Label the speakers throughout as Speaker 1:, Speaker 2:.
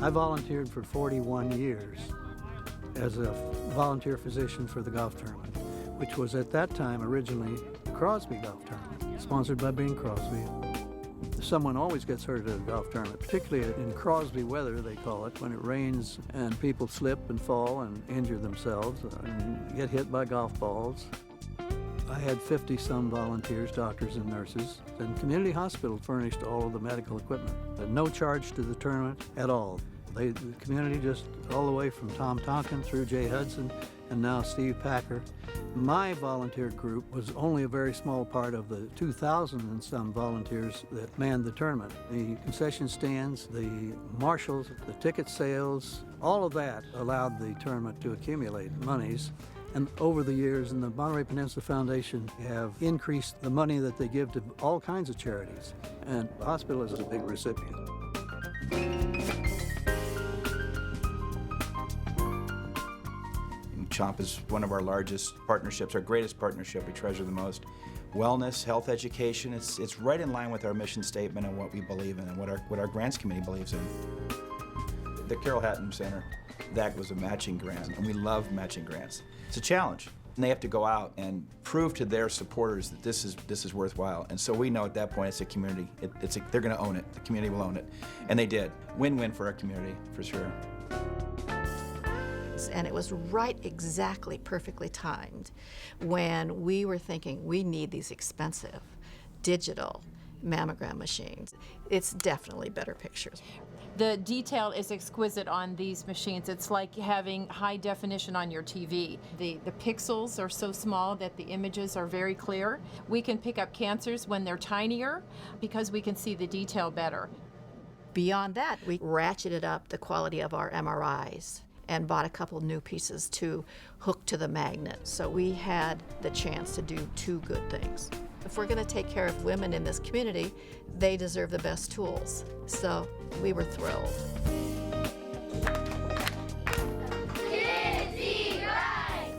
Speaker 1: I volunteered for 41 years as a volunteer physician for the golf tournament, which was at that time originally the Crosby Golf Tournament, sponsored by Bing Crosby. Someone always gets hurt at a golf tournament, particularly in Crosby weather, they call it, when it rains and people slip and fall and injure themselves and get hit by golf balls. I had 50-some volunteers, doctors and nurses, and community hospital furnished all of the medical equipment. No charge to the tournament at all. The community just all the way from Tom Tonkin through Jay Hudson and now Steve Packer. My volunteer group was only a very small part of the 2,000 and some volunteers that manned the tournament. The concession stands, the marshals, the ticket sales, all of that allowed the tournament to accumulate monies. And over the years, in the Monterey Peninsula Foundation have increased the money that they give to all kinds of charities. And the hospital is a big recipient.
Speaker 2: CHOMP is one of our largest partnerships, our greatest partnership. We treasure the most. Wellness, health education, it's right in line with our mission statement and what we believe in and what our grants committee believes in. The Carroll Hatton Center, that was a matching grant, and we love matching grants. It's a challenge, and they have to go out and prove to their supporters that this is worthwhile. And so we know at that point it's a community. They're going to own it. The community will own it, and they did. Win-win for our community, for sure.
Speaker 3: And it was right, exactly, perfectly timed when we were thinking we need these expensive digital mammogram machines. It's definitely better pictures.
Speaker 4: The detail is exquisite on these machines. It's like having high definition on your TV. The pixels are so small that the images are very clear. We can pick up cancers when they're tinier because we can see the detail better.
Speaker 3: Beyond that, we ratcheted up the quality of our MRIs and bought a couple new pieces to hook to the magnet. So we had the chance to do two good things. If we're going to take care of women in this community, they deserve the best tools. So we were thrilled.
Speaker 5: Kids Eat Right!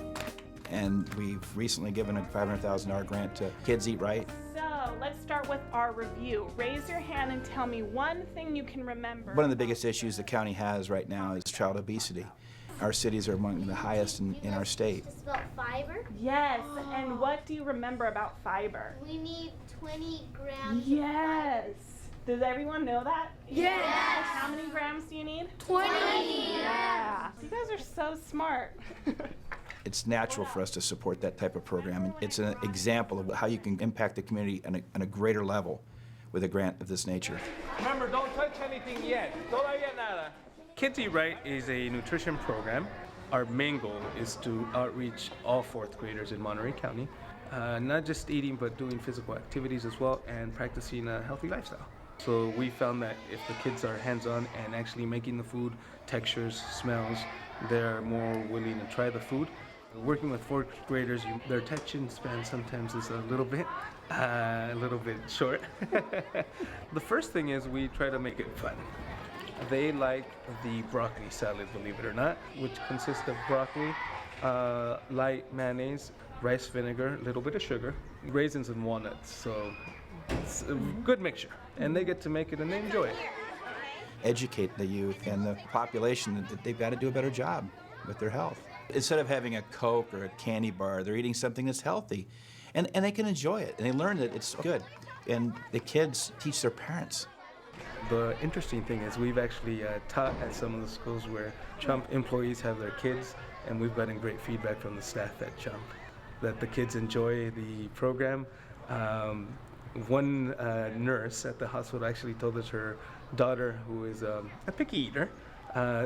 Speaker 2: And we've recently given a $500,000 grant to Kids Eat Right.
Speaker 6: So let's start with our review. Raise your hand and tell me one thing you can remember.
Speaker 2: One of the biggest issues the county has right now is child obesity. Our cities are among the highest in our state.
Speaker 5: It's about fiber.
Speaker 6: Yes, and what do you remember about fiber?
Speaker 5: We need 20 grams
Speaker 6: Yes.
Speaker 5: of fiber.
Speaker 6: Does everyone know that?
Speaker 5: Yes.
Speaker 6: How many grams do you need?
Speaker 5: 20.
Speaker 6: Yeah. You guys are so smart.
Speaker 2: It's natural for us to support that type of program. And it's an example of how you can impact the community on a greater level with a grant of this nature.
Speaker 7: Remember, don't touch anything yet. Todavía nada. Kids Eat Right is a nutrition program. Our main goal is to outreach all fourth graders in Monterey County, not just eating, but doing physical activities as well and practicing a healthy lifestyle. So we found that if the kids are hands-on and actually making the food, textures, smells, they're more willing to try the food. Working with fourth graders, their attention span sometimes is a little bit short. The first thing is we try to make it fun. They like the broccoli salad, believe it or not, which consists of broccoli, light mayonnaise, rice vinegar, a little bit of sugar, raisins and walnuts. So it's a good mixture, and they get to make it and they enjoy it.
Speaker 2: Educate the youth and the population that they've got to do a better job with their health. Instead of having a Coke or a candy bar, they're eating something that's healthy, and they can enjoy it, and they learn that it's good. And the kids teach their parents.
Speaker 7: The interesting thing is we've actually taught at some of the schools where CHOMP employees have their kids, and we've gotten great feedback from the staff at CHOMP that the kids enjoy the program. One nurse at the hospital actually told us her daughter, who is a picky eater,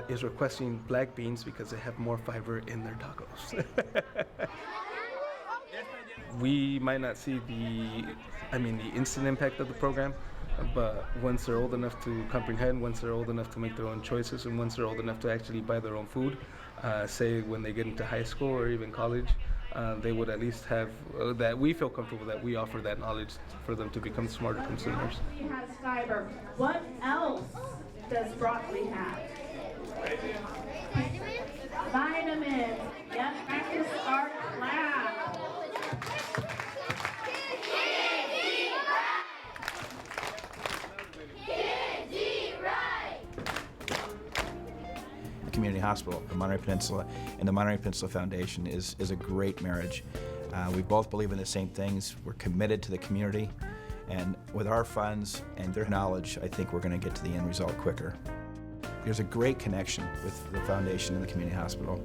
Speaker 7: is requesting black beans because they have more fiber in their tacos. We might not see the instant impact of the program, but once they're old enough to comprehend, once they're old enough to make their own choices, and once they're old enough to actually buy their own food, say when they get into high school or even college, they would at least have that we feel comfortable that we offer that knowledge for them to become smarter consumers.
Speaker 6: Broccoli has fiber. What else does broccoli have? Vitamins. Yep, practice our class.
Speaker 2: Community Hospital, the Monterey Peninsula, and the Monterey Peninsula Foundation is a great marriage. We both believe in the same things. We're committed to the community, and with our funds and their knowledge, I think we're going to get to the end result quicker. There's a great connection with the foundation and the community hospital.